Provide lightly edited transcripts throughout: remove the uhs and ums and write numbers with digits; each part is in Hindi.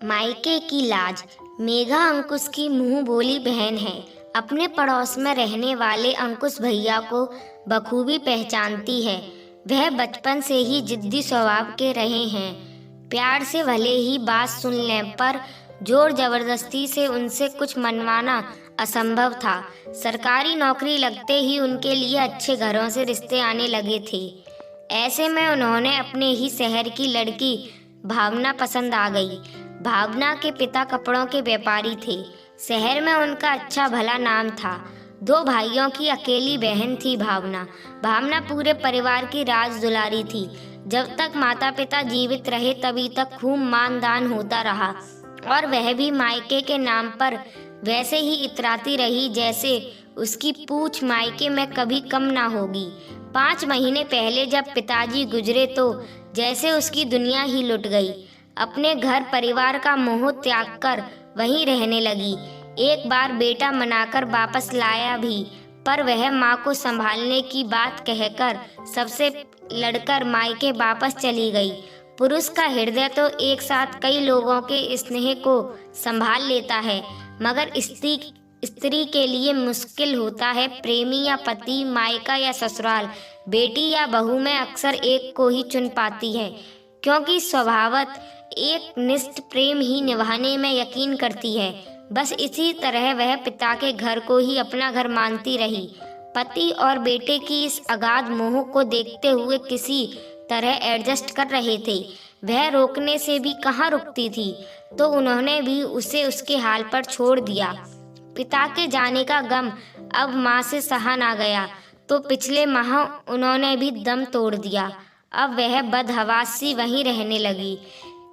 मायके की लाज। मेघा अंकुश की मुंह बोली बहन है। अपने पड़ोस में रहने वाले अंकुश भैया को बखूबी पहचानती है। वह बचपन से ही जिद्दी स्वभाव के रहे हैं। प्यार से भले ही बात सुन लें, पर जोर जबरदस्ती से उनसे कुछ मनवाना असंभव था। सरकारी नौकरी लगते ही उनके लिए अच्छे घरों से रिश्ते आने लगे थे। ऐसे में उन्होंने अपने ही शहर की लड़की भावना पसंद आ गई। भावना के पिता कपड़ों के व्यापारी थे। शहर में उनका अच्छा भला नाम था। 2 भाइयों की अकेली बहन थी भावना। भावना पूरे परिवार की राज दुलारी थी। जब तक माता पिता जीवित रहे तभी तक खूब मान दान होता रहा, और वह भी मायके के नाम पर वैसे ही इतराती रही जैसे उसकी पूछ मायके में कभी कम ना होगी। 5 महीने पहले जब पिताजी गुजरे तो जैसे उसकी दुनिया ही लुट गई। अपने घर परिवार का मोह त्याग कर वहीं रहने लगी। एक बार बेटा मनाकर वापस लाया भी, पर वह माँ को संभालने की बात कहकर सबसे लड़कर मायके वापस चली गई। पुरुष का हृदय तो एक साथ कई लोगों के स्नेह को संभाल लेता है, मगर स्त्री के लिए मुश्किल होता है। प्रेमी या पति, मायका या ससुराल, बेटी या बहू में अक्सर एक को ही चुन पाती है, क्योंकि स्वभावत एक निष्ठ प्रेम ही निभाने में यकीन करती है। बस इसी तरह वह पिता के घर को ही अपना घर मानती रही। पति और बेटे की इस अगाध मोह को देखते हुए किसी तरह एडजस्ट कर रहे थे। वह रोकने से भी कहाँ रुकती थी, तो उन्होंने भी उसे उसके हाल पर छोड़ दिया। पिता के जाने का गम अब माँ से सहा ना गया, तो पिछले माह उन्होंने भी दम तोड़ दिया। अब वह बदहवास सी वहीं रहने लगी।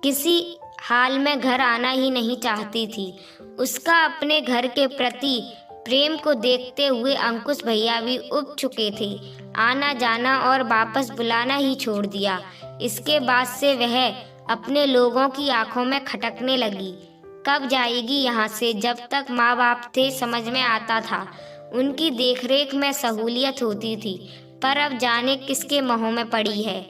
किसी हाल में घर आना ही नहीं चाहती थी। उसका अपने घर के प्रति प्रेम को देखते हुए अंकुश भैया भी उब चुके थे। आना जाना और वापस बुलाना ही छोड़ दिया। इसके बाद से वह अपने लोगों की आंखों में खटकने लगी। कब जाएगी यहाँ से? जब तक माँ बाप थे समझ में आता था, उनकी देखरेख में सहूलियत होती थी, पर अब जाने किसके मोह में पड़ी है।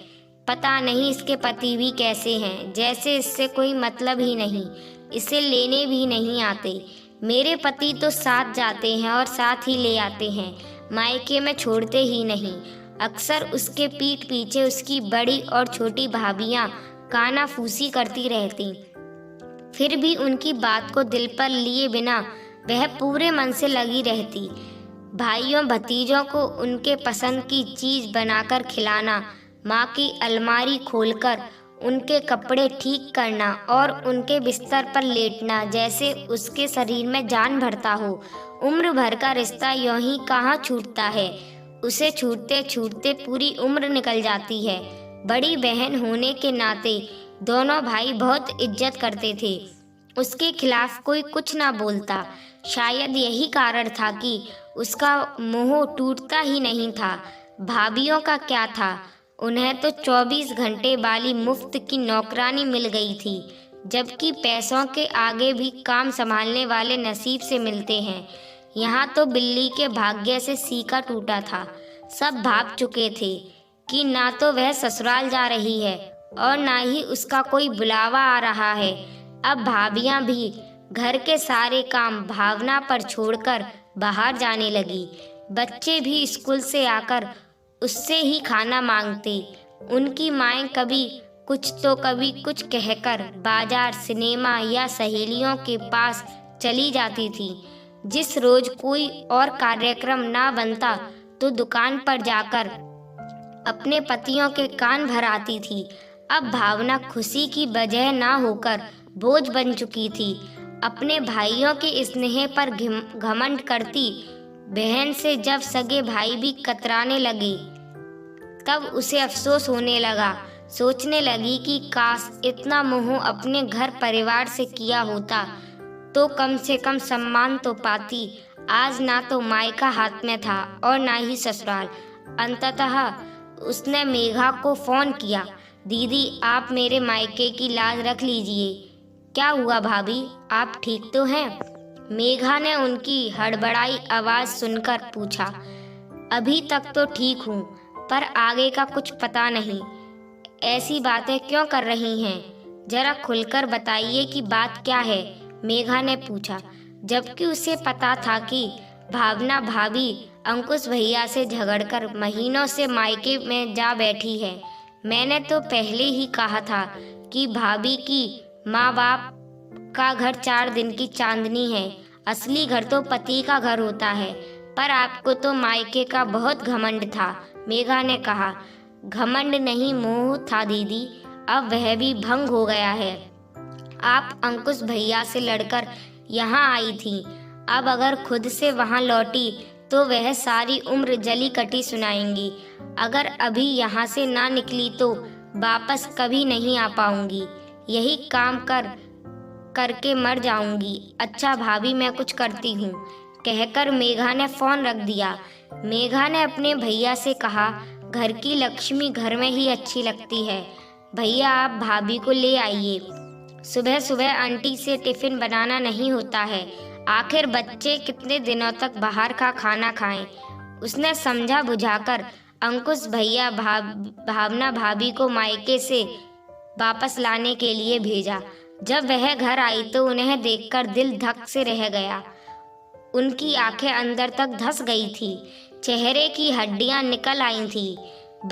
पता नहीं इसके पति भी कैसे हैं, जैसे इससे कोई मतलब ही नहीं, इसे लेने भी नहीं आते। मेरे पति तो साथ जाते हैं और साथ ही ले आते हैं, मायके में छोड़ते ही नहीं। अक्सर उसके पीठ पीछे उसकी बड़ी और छोटी भाभियाँ कानाफूसी करती रहती, फिर भी उनकी बात को दिल पर लिए बिना वह पूरे मन से लगी रहती। भाइयों भतीजों को उनके पसंद की चीज़ बनाकर खिलाना, माँ की अलमारी खोलकर उनके कपड़े ठीक करना और उनके बिस्तर पर लेटना जैसे उसके शरीर में जान भरता हो। उम्र भर का रिश्ता यूं ही कहाँ छूटता है, उसे छूटते छूटते पूरी उम्र निकल जाती है। बड़ी बहन होने के नाते दोनों भाई बहुत इज्जत करते थे। उसके खिलाफ कोई कुछ ना बोलता। शायद यही कारण था कि उसका मोह टूटता ही नहीं था। भाभियों का क्या था, उन्हें तो 24 घंटे वाली मुफ्त की नौकरानी मिल गई थी, जबकि पैसों के आगे भी काम संभालने वाले नसीब से मिलते हैं। यहाँ तो बिल्ली के भाग्य से सीका टूटा था। सब भाग चुके थे कि ना तो वह ससुराल जा रही है और ना ही उसका कोई बुलावा आ रहा है। अब भाभियाँ भी घर के सारे काम भावना पर छोड़कर बाहर जाने लगी। बच्चे भी स्कूल से आकर उससे ही खाना मांगते। उनकी माएँ कभी कुछ तो कभी कुछ कहकर बाजार, सिनेमा या सहेलियों के पास चली जाती थी। जिस रोज कोई और कार्यक्रम ना बनता तो दुकान पर जाकर अपने पतियों के कान भर आती थी। अब भावना खुशी की वजह ना होकर बोझ बन चुकी थी। अपने भाइयों के स्नेह पर घमंड करती बहन से जब सगे भाई भी कतराने लगे, तब उसे अफसोस होने लगा। सोचने लगी कि काश इतना मोह अपने घर परिवार से किया होता तो कम से कम सम्मान तो पाती। आज ना तो मायका हाथ में था और ना ही ससुराल। अंततः उसने मेघा को फोन किया। दीदी, आप मेरे मायके की लाज रख लीजिए। क्या हुआ भाभी, आप ठीक तो हैं? मेघा ने उनकी हड़बड़ाई आवाज़ सुनकर पूछा। अभी तक तो ठीक हूँ, पर आगे का कुछ पता नहीं। ऐसी बातें क्यों कर रही हैं? जरा खुलकर बताइए कि बात क्या है, मेघा ने पूछा, जबकि उसे पता था कि भावना भाभी अंकुश भैया से झगड़कर महीनों से मायके में जा बैठी है। मैंने तो पहले ही कहा था कि भाभी की माँ बाप का घर 4 दिन की चांदनी है, असली घर तो पति का घर होता है। पर आपको तो मायके का बहुत घमंड था, मेघा ने कहा। घमंड नहीं, मोह था दीदी, अब वह भी भंग हो गया है। आप अंकुश भैया से लड़कर यहाँ आई थी, अब अगर खुद से वहाँ लौटी तो वह सारी उम्र जली कटी सुनाएंगी। अगर अभी यहाँ से ना निकली तो वापस कभी नहीं आ पाऊंगी, यही काम करके मर जाऊंगी। अच्छा भाभी, मैं कुछ करती हूँ, कहकर मेघा ने फोन रख दिया। मेघा ने अपने भैया से कहा, घर की लक्ष्मी घर में ही अच्छी लगती है, भैया आप भाभी को ले आइए। सुबह सुबह आंटी से टिफिन बनाना नहीं होता है, आखिर बच्चे कितने दिनों तक बाहर का खाना खाएं। उसने समझा बुझाकर अंकुश भैया भावना भाभी को मायके से वापस लाने के लिए भेजा। जब वह घर आई तो उन्हें देखकर दिल धक से रह गया। उनकी आंखें अंदर तक धंस गई थी, चेहरे की हड्डियां निकल आई थी,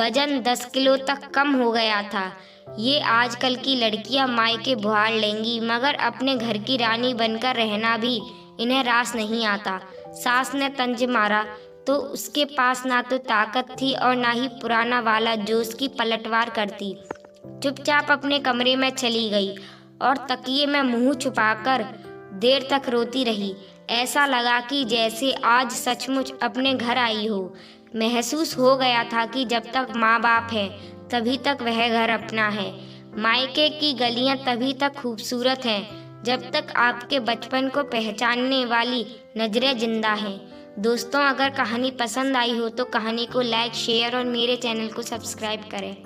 वजन 10 किलो तक कम हो गया था। ये आजकल की लड़कियां मायके बुहार लेंगी, मगर अपने घर की रानी बनकर रहना भी इन्हें रास नहीं आता। सास ने तंज मारा तो उसके पास ना तो ताकत थी और ना ही पुराना वाला जोश की पलटवार करती। चुपचाप अपने कमरे में चली गई और तकिए में मुंह छुपाकर देर तक रोती रही। ऐसा लगा कि जैसे आज सचमुच अपने घर आई हो। महसूस हो गया था कि जब तक माँ बाप है तभी तक वह घर अपना है। मायके की गलियां तभी तक खूबसूरत हैं जब तक आपके बचपन को पहचानने वाली नजरें जिंदा हैं। दोस्तों, अगर कहानी पसंद आई हो तो कहानी को लाइक, शेयर और मेरे चैनल को सब्सक्राइब करें।